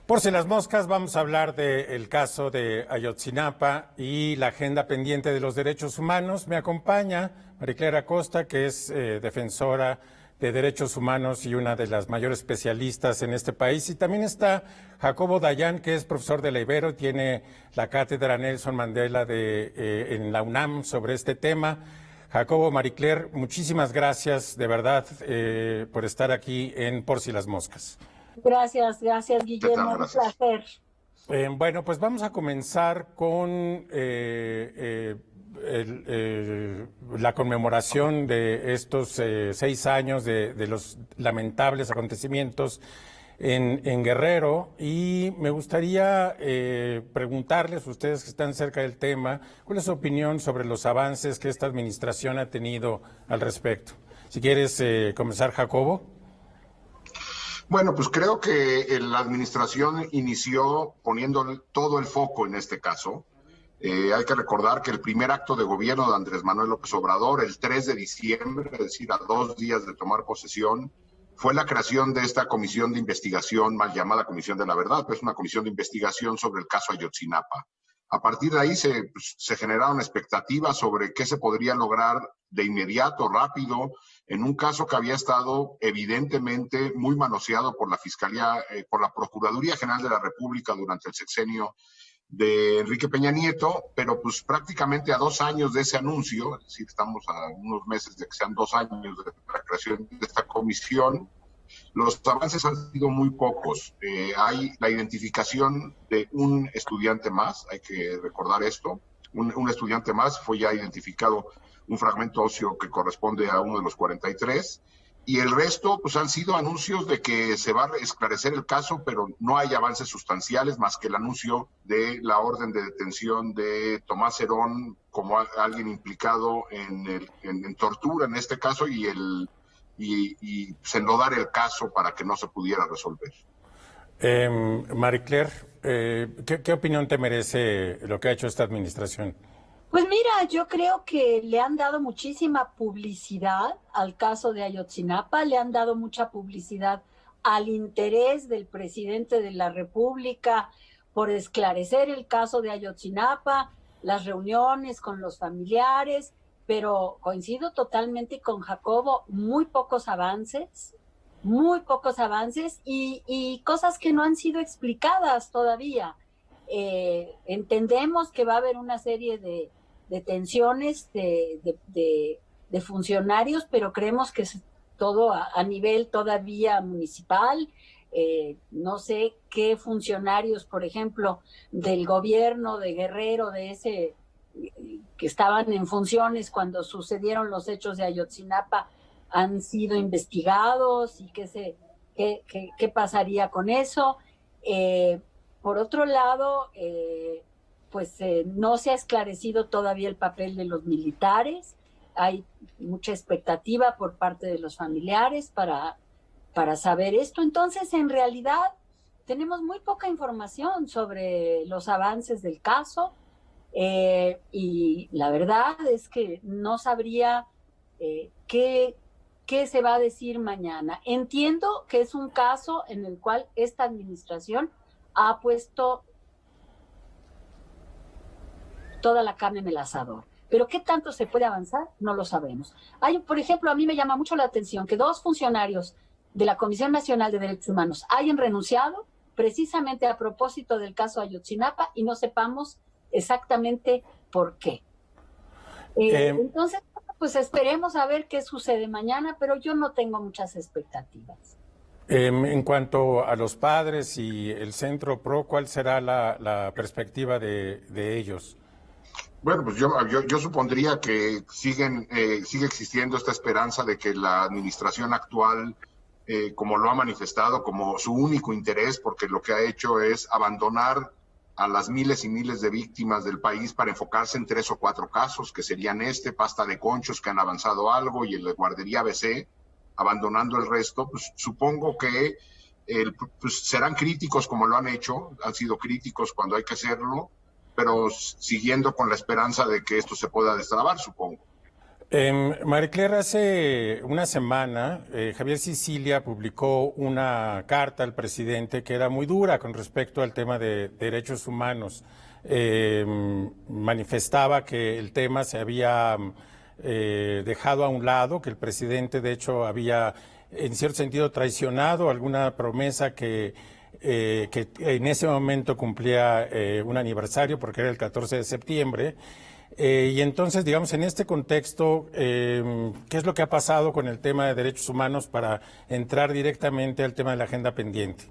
Por si las moscas, vamos a hablar del caso de Ayotzinapa y la agenda pendiente de los derechos humanos. Me acompaña Maricler Acosta, que es defensora de derechos humanos y una de las mayores especialistas en este país. Y también está Jacobo Dayan, que es profesor de la Ibero y tiene la cátedra Nelson Mandela en la UNAM sobre este tema. Jacobo, Maricler, muchísimas gracias de verdad por estar aquí en Por si las moscas. Gracias, Guillermo, un placer. Bueno, pues vamos a comenzar con la conmemoración de estos 6 años de los lamentables acontecimientos en Guerrero, y me gustaría preguntarles a ustedes que están cerca del tema, ¿cuál es su opinión sobre los avances que esta administración ha tenido al respecto? Si quieres comenzar, Jacobo. Bueno, pues creo que la administración inició poniendo todo el foco en este caso. Hay que recordar que el primer acto de gobierno de Andrés Manuel López Obrador, el 3 de diciembre, es decir, a 2 días de tomar posesión, fue la creación de esta comisión de investigación, mal llamada Comisión de la Verdad, pues una comisión de investigación sobre el caso Ayotzinapa. A partir de ahí se generaron expectativas sobre qué se podría lograr de inmediato, rápido, en un caso que había estado evidentemente muy manoseado por la Fiscalía, por la Procuraduría General de la República durante el sexenio de Enrique Peña Nieto, pero pues prácticamente a 2 años de ese anuncio, es decir, estamos a unos meses de que sean 2 años de la creación de esta comisión, los avances han sido muy pocos. Hay la identificación de un estudiante más, hay que recordar esto, un estudiante más, fue ya identificado un fragmento óseo que corresponde a uno de los 43, y el resto pues han sido anuncios de que se va a esclarecer el caso, pero no hay avances sustanciales más que el anuncio de la orden de detención de Tomás Herón como alguien implicado en tortura en este caso y enlodar el caso para que no se pudiera resolver. Maricler, ¿qué opinión te merece lo que ha hecho esta administración? Pues mira, yo creo que le han dado muchísima publicidad al caso de Ayotzinapa, le han dado mucha publicidad al interés del presidente de la República por esclarecer el caso de Ayotzinapa, las reuniones con los familiares, pero coincido totalmente con Jacobo, muy pocos avances y cosas que no han sido explicadas todavía. Entendemos que va a haber una serie de detenciones de funcionarios, pero creemos que es todo a nivel todavía municipal. No sé qué funcionarios, por ejemplo, del gobierno de Guerrero, que estaban en funciones cuando sucedieron los hechos de Ayotzinapa, han sido investigados y qué pasaría con eso. Por otro lado, no se ha esclarecido todavía el papel de los militares. Hay mucha expectativa por parte de los familiares para saber esto. Entonces, en realidad, tenemos muy poca información sobre los avances del caso, y la verdad es que no sabría qué se va a decir mañana. Entiendo que es un caso en el cual esta administración ha puesto toda la carne en el asador. Pero ¿qué tanto se puede avanzar? No lo sabemos. Por ejemplo, a mí me llama mucho la atención que 2 funcionarios de la Comisión Nacional de Derechos Humanos hayan renunciado precisamente a propósito del caso Ayotzinapa y no sepamos exactamente por qué. Entonces, pues esperemos a ver qué sucede mañana, pero yo no tengo muchas expectativas. En cuanto a los padres y el Centro PRO, ¿cuál será la perspectiva de ellos? Bueno, pues yo supondría que sigue existiendo esta esperanza de que la administración actual, como lo ha manifestado, como su único interés, porque lo que ha hecho es abandonar a las miles y miles de víctimas del país para enfocarse en 3 o 4 casos, que serían Pasta de Conchos, que han avanzado algo, y el de Guardería ABC, abandonando el resto. Pues supongo que pues serán críticos como lo han hecho, han sido críticos cuando hay que hacerlo, pero siguiendo con la esperanza de que esto se pueda destrabar, supongo. María Clara, hace una semana Javier Sicilia publicó una carta al presidente que era muy dura con respecto al tema de derechos humanos. Manifestaba que el tema se había dejado a un lado, que el presidente de hecho había en cierto sentido traicionado alguna promesa que en ese momento cumplía un aniversario porque era el 14 de septiembre. Y entonces, digamos, en este contexto, ¿qué es lo que ha pasado con el tema de derechos humanos para entrar directamente al tema de la agenda pendiente?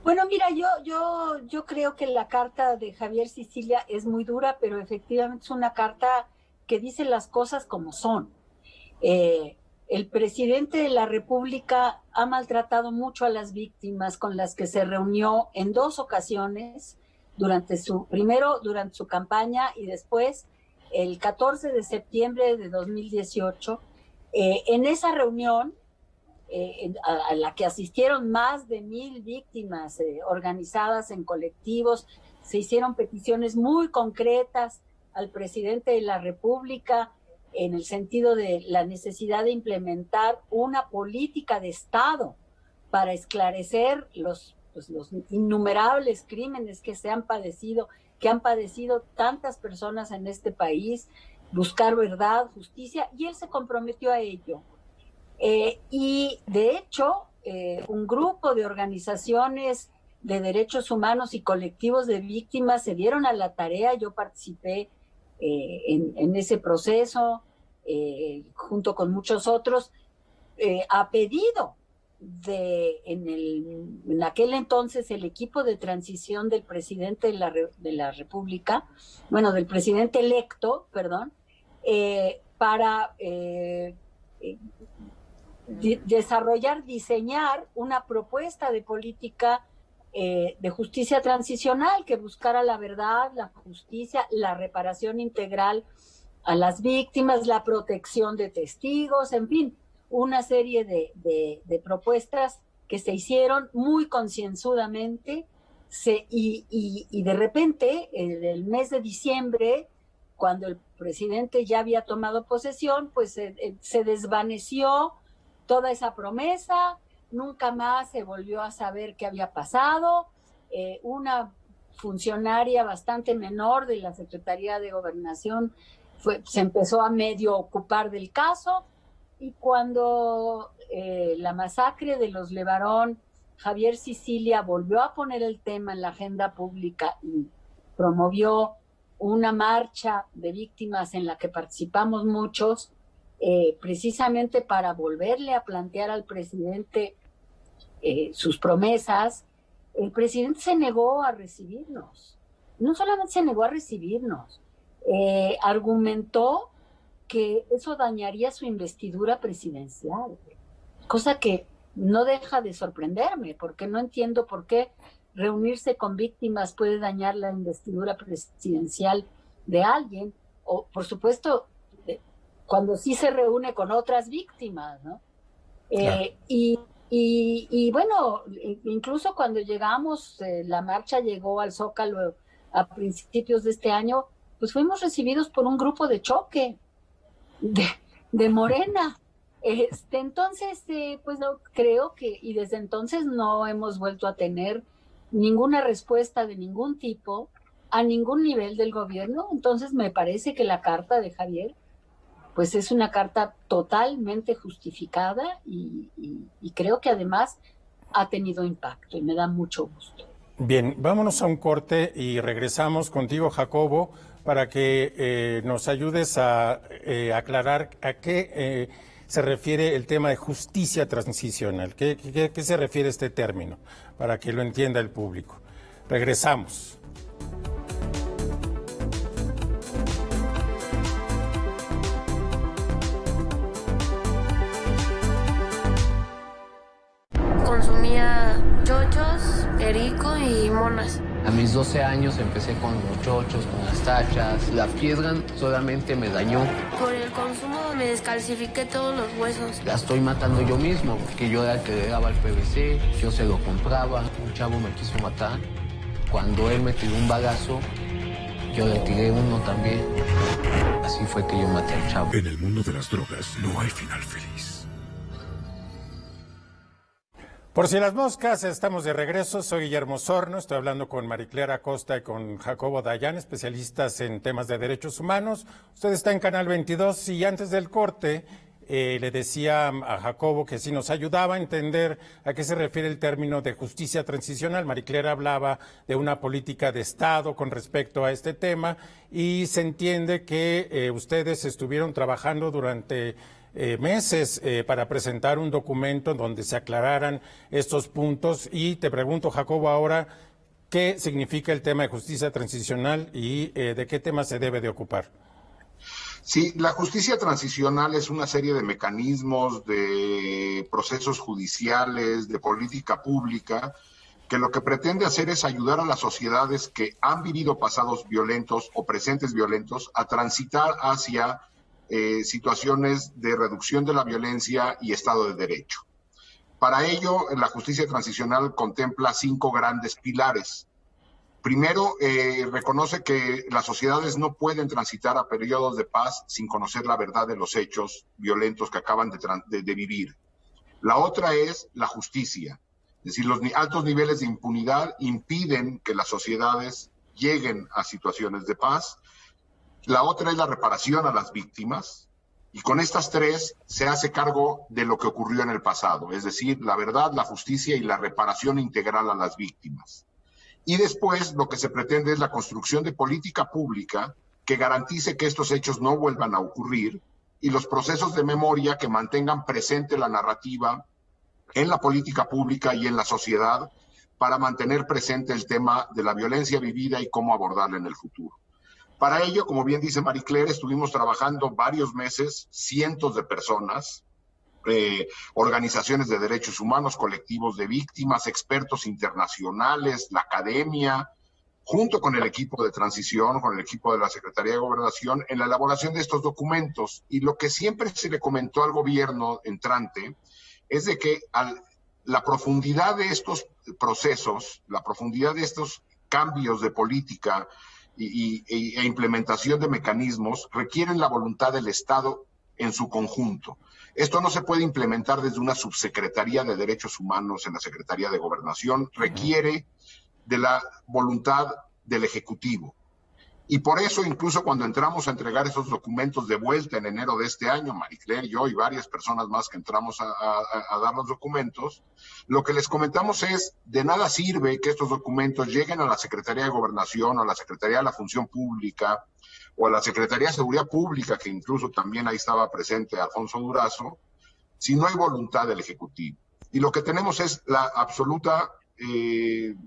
Bueno, mira, yo creo que la carta de Javier Sicilia es muy dura, pero efectivamente es una carta que dice las cosas como son. El presidente de la República ha maltratado mucho a las víctimas con las que se reunió en 2 ocasiones, primero durante su campaña y después el 14 de septiembre de 2018. En esa reunión, a la que asistieron más de 1,000 víctimas organizadas en colectivos, se hicieron peticiones muy concretas al presidente de la República en el sentido de la necesidad de implementar una política de Estado para esclarecer los innumerables crímenes que han padecido tantas personas en este país, buscar verdad, justicia, y él se comprometió a ello. Y de hecho, un grupo de organizaciones de derechos humanos y colectivos de víctimas se dieron a la tarea. Yo participé en ese proceso, junto con muchos otros, a pedido en aquel entonces el equipo de transición del presidente de la República, del presidente electo, para diseñar una propuesta de política de justicia transicional que buscara la verdad, la justicia, la reparación integral a las víctimas, la protección de testigos, en fin, una serie de propuestas que se hicieron muy concienzudamente y de repente, en el mes de diciembre, cuando el presidente ya había tomado posesión, pues se desvaneció toda esa promesa, nunca más se volvió a saber qué había pasado. Una funcionaria bastante menor de la Secretaría de Gobernación se empezó a medio ocupar del caso, y cuando la masacre de los Levarón, Javier Sicilia volvió a poner el tema en la agenda pública y promovió una marcha de víctimas en la que participamos muchos, precisamente para volverle a plantear al presidente sus promesas. El presidente se negó a recibirnos. No solamente se negó a recibirnos, argumentó que eso dañaría su investidura presidencial, cosa que no deja de sorprenderme, porque no entiendo por qué reunirse con víctimas puede dañar la investidura presidencial de alguien, o por supuesto cuando sí se reúne con otras víctimas, ¿no? Claro. Y bueno, incluso cuando llegamos, la marcha llegó al Zócalo a principios de este año, pues fuimos recibidos por un grupo de choque de Morena. Entonces, pues no, creo que, y desde entonces no hemos vuelto a tener ninguna respuesta de ningún tipo a ningún nivel del gobierno. Entonces me parece que la carta de Javier pues es una carta totalmente justificada y creo que además ha tenido impacto y me da mucho gusto. Bien, vámonos a un corte y regresamos contigo, Jacobo, para que nos ayudes a aclarar a qué se refiere el tema de justicia transicional. ¿Qué se refiere este término? Para que lo entienda el público. Regresamos. Consumía chochos, perico y monas. A mis 12 años empecé con los chochos, con las tachas. La piedra solamente me dañó. Por el consumo me descalcifiqué todos los huesos. La estoy matando yo mismo, porque yo era el que le daba el PVC, yo se lo compraba. Un chavo me quiso matar. Cuando él me tiró un balazo, yo le tiré uno también. Así fue que yo maté al chavo. En el mundo de las drogas no hay final feliz. Por si las moscas, estamos de regreso. Soy Guillermo Sorno, estoy hablando con Mariclera Acosta y con Jacobo Dayan, especialistas en temas de derechos humanos. Usted está en Canal 22 y antes del corte le decía a Jacobo que si nos ayudaba a entender a qué se refiere el término de justicia transicional. Mariclera hablaba de una política de Estado con respecto a este tema y se entiende que ustedes estuvieron trabajando durante meses para presentar un documento donde se aclararan estos puntos. Y te pregunto, Jacobo, ahora, ¿qué significa el tema de justicia transicional y de qué tema se debe de ocupar? Sí, la justicia transicional es una serie de mecanismos, de procesos judiciales, de política pública, que lo que pretende hacer es ayudar a las sociedades que han vivido pasados violentos o presentes violentos a transitar hacia situaciones de reducción de la violencia y Estado de Derecho. Para ello, la justicia transicional contempla 5 grandes pilares. Primero, reconoce que las sociedades no pueden transitar a periodos de paz sin conocer la verdad de los hechos violentos que acaban de vivir. La otra es la justicia, es decir, los altos niveles de impunidad impiden que las sociedades lleguen a situaciones de paz. La otra es la reparación a las víctimas, y con estas 3 se hace cargo de lo que ocurrió en el pasado, es decir, la verdad, la justicia y la reparación integral a las víctimas. Y después lo que se pretende es la construcción de política pública que garantice que estos hechos no vuelvan a ocurrir y los procesos de memoria que mantengan presente la narrativa en la política pública y en la sociedad para mantener presente el tema de la violencia vivida y cómo abordarla en el futuro. Para ello, como bien dice Mariclera, estuvimos trabajando varios meses, cientos de personas, organizaciones de derechos humanos, colectivos de víctimas, expertos internacionales, la academia, junto con el equipo de transición, con el equipo de la Secretaría de Gobernación, en la elaboración de estos documentos. Y lo que siempre se le comentó al gobierno entrante es de que la profundidad de estos procesos, la profundidad de estos cambios de política e implementación de mecanismos requieren la voluntad del Estado en su conjunto. Esto no se puede implementar desde una subsecretaría de Derechos Humanos en la Secretaría de Gobernación, requiere de la voluntad del Ejecutivo. Y por eso, incluso cuando entramos a entregar esos documentos de vuelta en enero de este año, Maricler, yo y varias personas más que entramos a dar los documentos, lo que les comentamos es, de nada sirve que estos documentos lleguen a la Secretaría de Gobernación, a la Secretaría de la Función Pública, o a la Secretaría de Seguridad Pública, que incluso también ahí estaba presente Alfonso Durazo, si no hay voluntad del Ejecutivo. Y lo que tenemos es la absoluta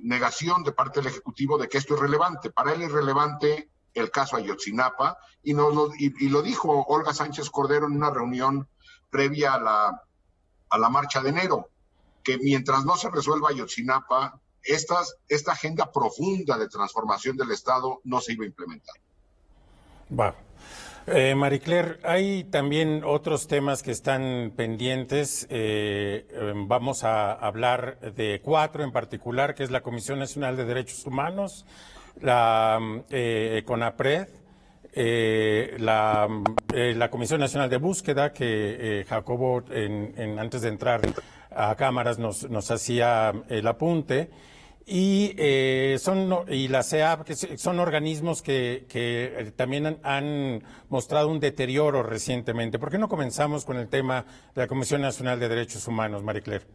negación de parte del Ejecutivo de que esto es relevante. Para él es relevante el caso Ayotzinapa, y lo dijo Olga Sánchez Cordero en una reunión previa a la marcha de enero, que mientras no se resuelva Ayotzinapa, esta agenda profunda de transformación del Estado no se iba a implementar. Wow. Maricler, hay también otros temas que están pendientes. Vamos a hablar de 4 en particular, que es la Comisión Nacional de Derechos Humanos, la CONAPRED, la Comisión Nacional de Búsqueda, que Jacobo, antes de entrar a cámaras, nos hacía el apunte. Y la CEAP, que son organismos que también han mostrado un deterioro recientemente. ¿Por qué no comenzamos con el tema de la Comisión Nacional de Derechos Humanos, Maricler?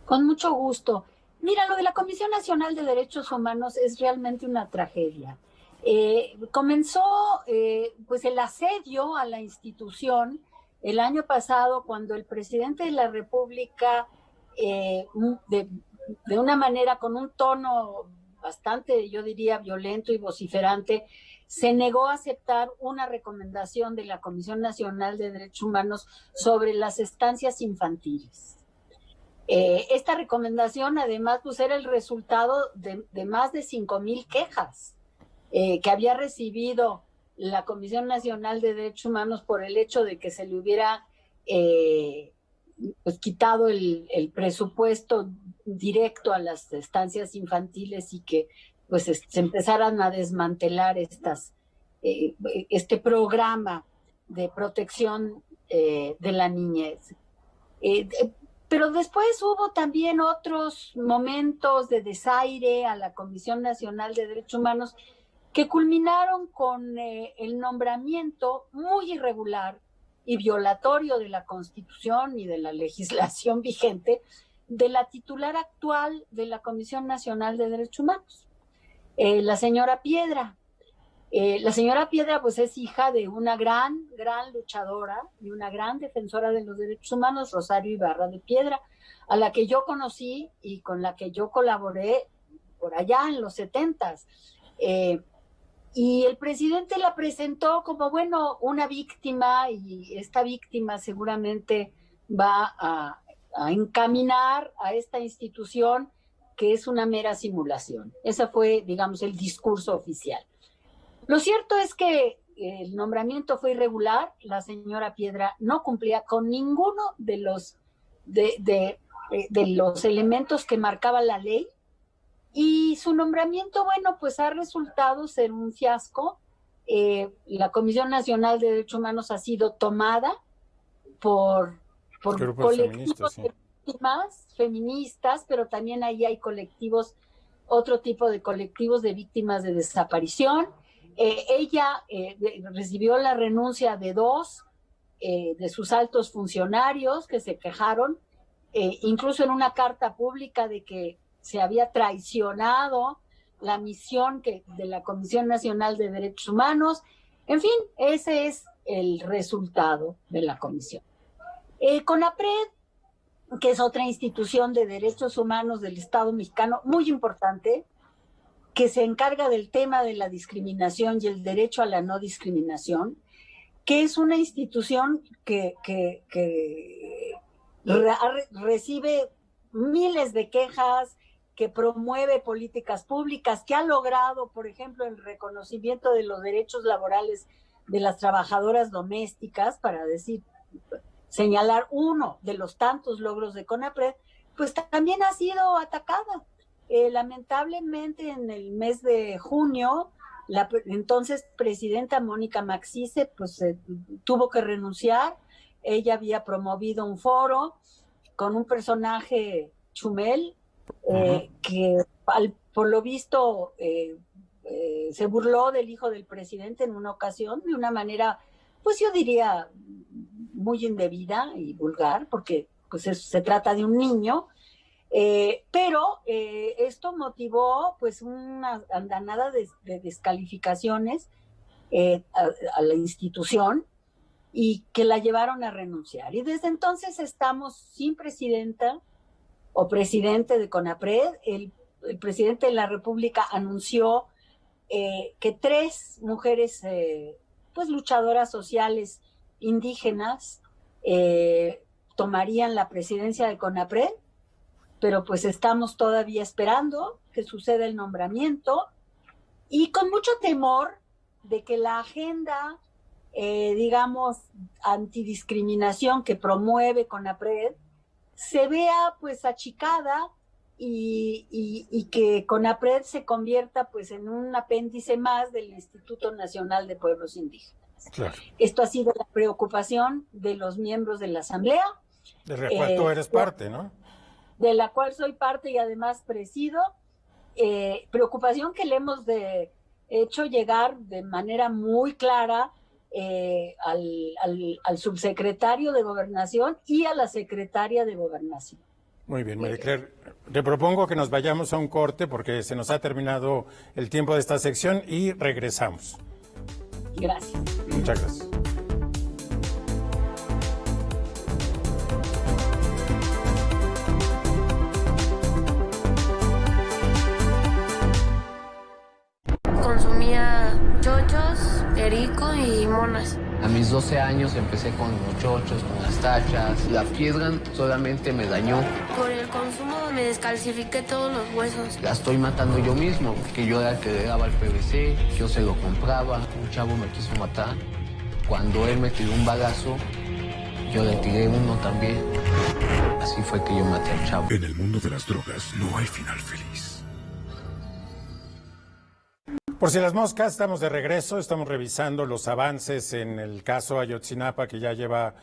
Con mucho gusto. Mira, lo de la Comisión Nacional de Derechos Humanos es realmente una tragedia. Comenzó pues el asedio a la institución el año pasado, cuando el presidente de la República, de una manera, con un tono bastante, yo diría, violento y vociferante, se negó a aceptar una recomendación de la Comisión Nacional de Derechos Humanos sobre las estancias infantiles. Esta recomendación, además, pues era el resultado de más de 5,000 quejas que había recibido la Comisión Nacional de Derechos Humanos por el hecho de que se le hubiera pues quitado el presupuesto directo a las estancias infantiles y que pues se empezaran a desmantelar este programa de protección de la niñez. Pero después hubo también otros momentos de desaire a la Comisión Nacional de Derechos Humanos que culminaron con el nombramiento muy irregular y violatorio de la Constitución y de la legislación vigente de la titular actual de la Comisión Nacional de Derechos Humanos, la señora Piedra. La señora Piedra pues es hija de una gran luchadora y una gran defensora de los derechos humanos, Rosario Ibarra de Piedra, a la que yo conocí y con la que yo colaboré por allá en los 70s. Y el presidente la presentó como, bueno, una víctima, y esta víctima seguramente va a encaminar a esta institución que es una mera simulación. Ese fue, digamos, el discurso oficial. Lo cierto es que el nombramiento fue irregular. La señora Piedra no cumplía con ninguno de los elementos que marcaba la ley, y su nombramiento, bueno, pues ha resultado ser un fiasco. La Comisión Nacional de Derechos Humanos ha sido tomada por colectivos de víctimas feministas, pero también ahí hay colectivos, otro tipo de colectivos de víctimas de desaparición. Ella recibió la renuncia de dos de sus altos funcionarios que se quejaron, incluso en una carta pública, de que se había traicionado la misión de la Comisión Nacional de Derechos Humanos. En fin, ese es el resultado de la comisión. CONAPRED, que es otra institución de derechos humanos del Estado mexicano muy importante, que se encarga del tema de la discriminación y el derecho a la no discriminación, que es una institución que recibe miles de quejas, que promueve políticas públicas, que ha logrado, por ejemplo, el reconocimiento de los derechos laborales de las trabajadoras domésticas, para señalar uno de los tantos logros de CONAPRED, pues también ha sido atacada. Lamentablemente, en el mes de junio, la entonces presidenta Mónica Maxice pues tuvo que renunciar. Ella había promovido un foro con un personaje, Chumel, que por lo visto se burló del hijo del presidente en una ocasión de una manera, pues yo diría, muy indebida y vulgar, porque pues se trata de un niño, pero esto motivó pues una andanada de descalificaciones a la institución, y que la llevaron a renunciar. Y desde entonces estamos sin presidenta o presidente de CONAPRED. El presidente de la República anunció que 3 mujeres pues luchadoras sociales indígenas tomarían la presidencia de CONAPRED, pero pues estamos todavía esperando que suceda el nombramiento, y con mucho temor de que la agenda digamos antidiscriminación que promueve CONAPRED se vea pues achicada, y que CONAPRED se convierta pues en un apéndice más del Instituto Nacional de Pueblos Indígenas. Claro. Esto ha sido la preocupación de los miembros de la Asamblea, de la cual tú eres parte, ¿no? De la cual soy parte y además presido. Preocupación que le hemos hecho llegar de manera muy clara al subsecretario de Gobernación y a la secretaria de Gobernación. Muy bien, María Clara, te propongo que nos vayamos a un corte porque se nos ha terminado el tiempo de esta sección y regresamos. Gracias. Muchas gracias. Consumía chochos, perico y monas. A mis 12 años empecé con los chochos, con las tachas. La piedra solamente me dañó. Por el consumo me descalcifiqué todos los huesos. La estoy matando yo mismo, porque yo era el que le daba el PVC, yo se lo compraba. Un chavo me quiso matar. Cuando él me tiró un balazo, yo le tiré uno también. Así fue que yo maté al chavo. En el mundo de las drogas no hay final feliz. Por si las moscas, estamos de regreso, estamos revisando los avances en el caso Ayotzinapa, que ya lleva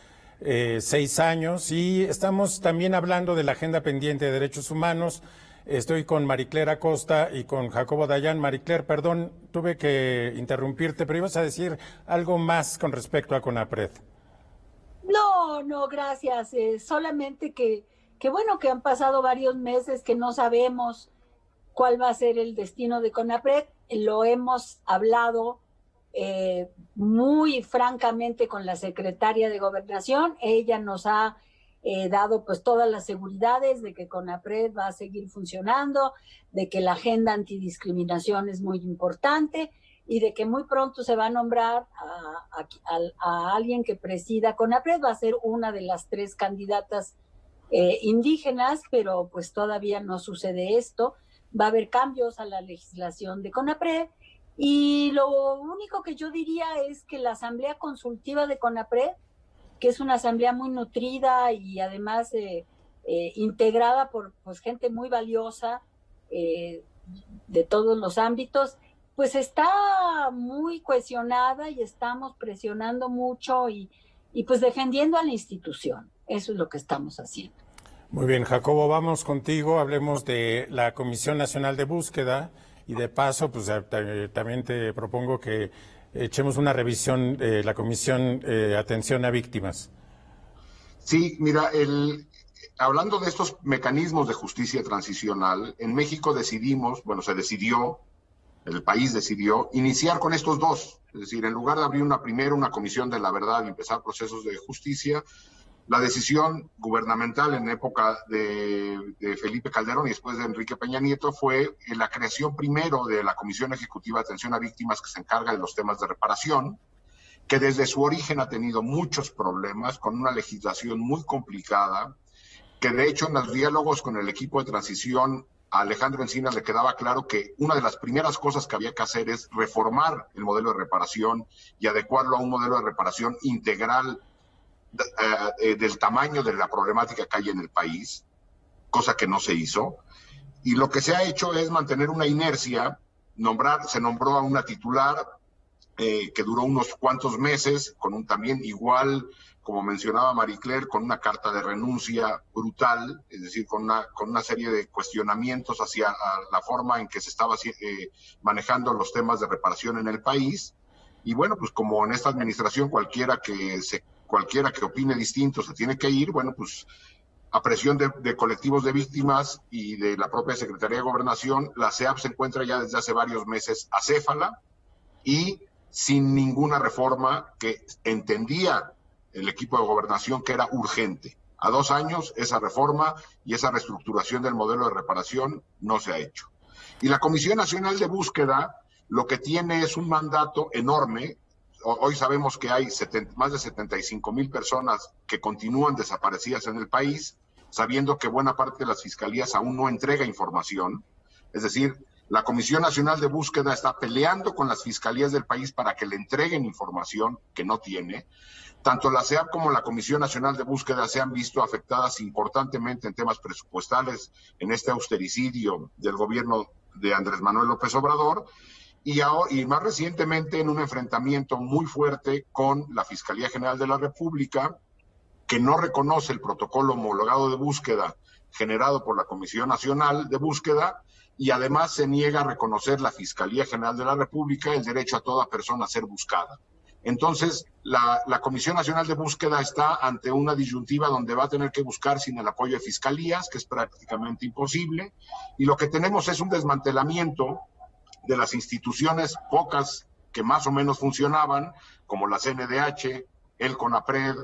6 años, y estamos también hablando de la agenda pendiente de derechos humanos. Estoy con Maricler Acosta y con Jacobo Dayan. Maricler, perdón, tuve que interrumpirte, pero ibas a decir algo más con respecto a CONAPRED. No, gracias. Solamente que bueno, que han pasado varios meses que no sabemos cuál va a ser el destino de CONAPRED. Lo hemos hablado muy francamente con la secretaria de Gobernación. Ella nos ha dado pues todas las seguridades de que CONAPRED va a seguir funcionando, de que la agenda antidiscriminación es muy importante y de que muy pronto se va a nombrar a alguien que presida CONAPRED. Va a ser una de las 3 candidatas indígenas, pero pues todavía no sucede esto. Va a haber cambios a la legislación de CONAPRED, y lo único que yo diría es que la asamblea consultiva de CONAPRED, que es una asamblea muy nutrida y además integrada por pues, gente muy valiosa de todos los ámbitos, pues está muy cohesionada y estamos presionando mucho y pues defendiendo a la institución. Eso es lo que estamos haciendo. Muy bien, Jacobo, vamos contigo. Hablemos de la Comisión Nacional de Búsqueda y de paso, pues también te propongo que echemos una revisión de la Comisión Atención a Víctimas. Sí, mira, hablando de estos mecanismos de justicia transicional, en México el país decidió iniciar con estos 2. Es decir, en lugar de abrir primero una comisión de la verdad y empezar procesos de justicia, la decisión gubernamental en época de Felipe Calderón y después de Enrique Peña Nieto fue la creación primero de la Comisión Ejecutiva de Atención a Víctimas, que se encarga de los temas de reparación, que desde su origen ha tenido muchos problemas, con una legislación muy complicada, que de hecho en los diálogos con el equipo de transición a Alejandro Encinas le quedaba claro que una de las primeras cosas que había que hacer es reformar el modelo de reparación y adecuarlo a un modelo de reparación integral del tamaño de la problemática que hay en el país, cosa que no se hizo. Y lo que se ha hecho es mantener una inercia. Se nombró a una titular que duró unos cuantos meses, también igual, como mencionaba Maricler, con una carta de renuncia brutal, es decir, con una serie de cuestionamientos hacia la forma en que se estaba manejando los temas de reparación en el país. Y bueno, pues como en esta administración cualquiera que opine distinto se tiene que ir, bueno, pues a presión de colectivos de víctimas y de la propia Secretaría de Gobernación, la SEAP se encuentra ya desde hace varios meses acéfala y sin ninguna reforma que entendía el equipo de Gobernación que era urgente. A 2 años esa reforma y esa reestructuración del modelo de reparación no se ha hecho. Y la Comisión Nacional de Búsqueda lo que tiene es un mandato enorme. Hoy sabemos que hay más de 75,000 personas que continúan desaparecidas en el país, sabiendo que buena parte de las fiscalías aún no entrega información. Es decir, la Comisión Nacional de Búsqueda está peleando con las fiscalías del país para que le entreguen información que no tiene. Tanto la SEAP como la Comisión Nacional de Búsqueda se han visto afectadas importantemente en temas presupuestales en este austericidio del gobierno de Andrés Manuel López Obrador. Y más recientemente en un enfrentamiento muy fuerte con la Fiscalía General de la República, que no reconoce el protocolo homologado de búsqueda generado por la Comisión Nacional de Búsqueda y además se niega a reconocer la Fiscalía General de la República el derecho a toda persona a ser buscada. Entonces, la Comisión Nacional de Búsqueda está ante una disyuntiva donde va a tener que buscar sin el apoyo de fiscalías, que es prácticamente imposible, y lo que tenemos es un desmantelamiento de las instituciones pocas que más o menos funcionaban, como la CNDH, el CONAPRED,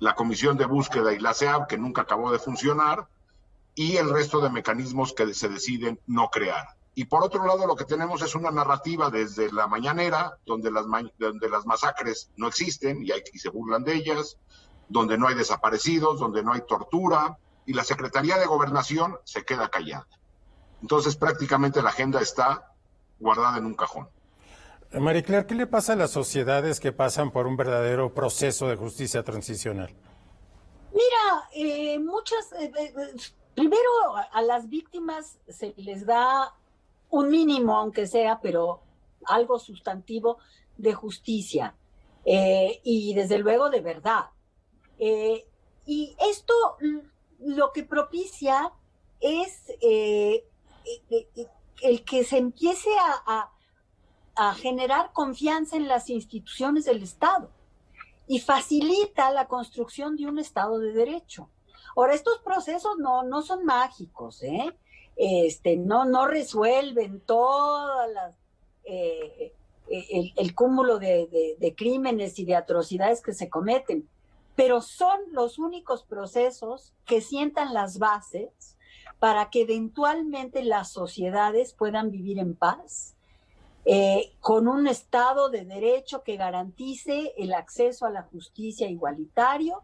la Comisión de Búsqueda y la SEAP, que nunca acabó de funcionar, y el resto de mecanismos que se deciden no crear. Y por otro lado, lo que tenemos es una narrativa desde la mañanera, donde las masacres no existen y se burlan de ellas, donde no hay desaparecidos, donde no hay tortura, y la Secretaría de Gobernación se queda callada. Entonces, prácticamente la agenda está guardada en un cajón. Maricler, ¿qué le pasa a las sociedades que pasan por un verdadero proceso de justicia transicional? Mira, primero a las víctimas se les da un mínimo, aunque sea, pero algo sustantivo de justicia y desde luego de verdad. Y esto lo que propicia es el que se empiece a generar confianza en las instituciones del Estado y facilita la construcción de un Estado de Derecho. Ahora, estos procesos no son mágicos, no resuelven todas las el cúmulo de crímenes y de atrocidades que se cometen, pero son los únicos procesos que sientan las bases para que eventualmente las sociedades puedan vivir en paz, con un Estado de Derecho que garantice el acceso a la justicia igualitario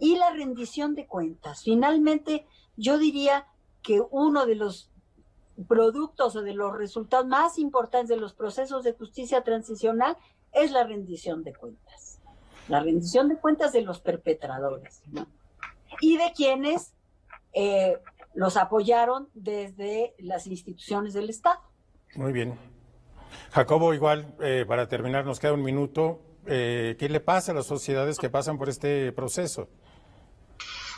y la rendición de cuentas. Finalmente, yo diría que uno de los productos o de los resultados más importantes de los procesos de justicia transicional es la rendición de cuentas. La rendición de cuentas de los perpetradores, ¿no? Y de quienes los apoyaron desde las instituciones del Estado. Muy bien. Jacobo, igual, para terminar, nos queda un minuto. ¿Qué le pasa a las sociedades que pasan por este proceso?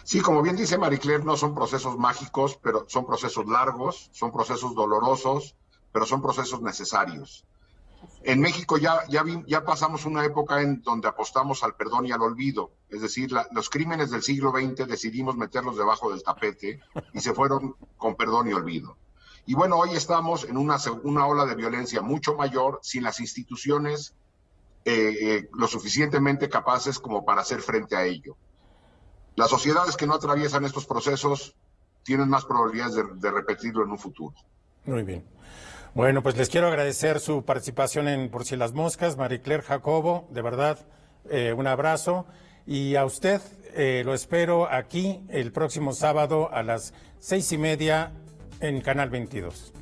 Sí, como bien dice Marie Claire, no son procesos mágicos, pero son procesos largos, son procesos dolorosos, pero son procesos necesarios. En México ya pasamos una época en donde apostamos al perdón y al olvido, es decir, los crímenes del siglo XX decidimos meterlos debajo del tapete y se fueron con perdón y olvido. Y bueno, hoy estamos en una ola de violencia mucho mayor, sin las instituciones lo suficientemente capaces como para hacer frente a ello. Las sociedades que no atraviesan estos procesos tienen más probabilidades de repetirlo en un futuro. Muy bien. Bueno, pues les quiero agradecer su participación en Por si las moscas, Marie Claire, Jacobo, de verdad, un abrazo. Y a usted lo espero aquí el próximo sábado a las 6:30 en Canal 22.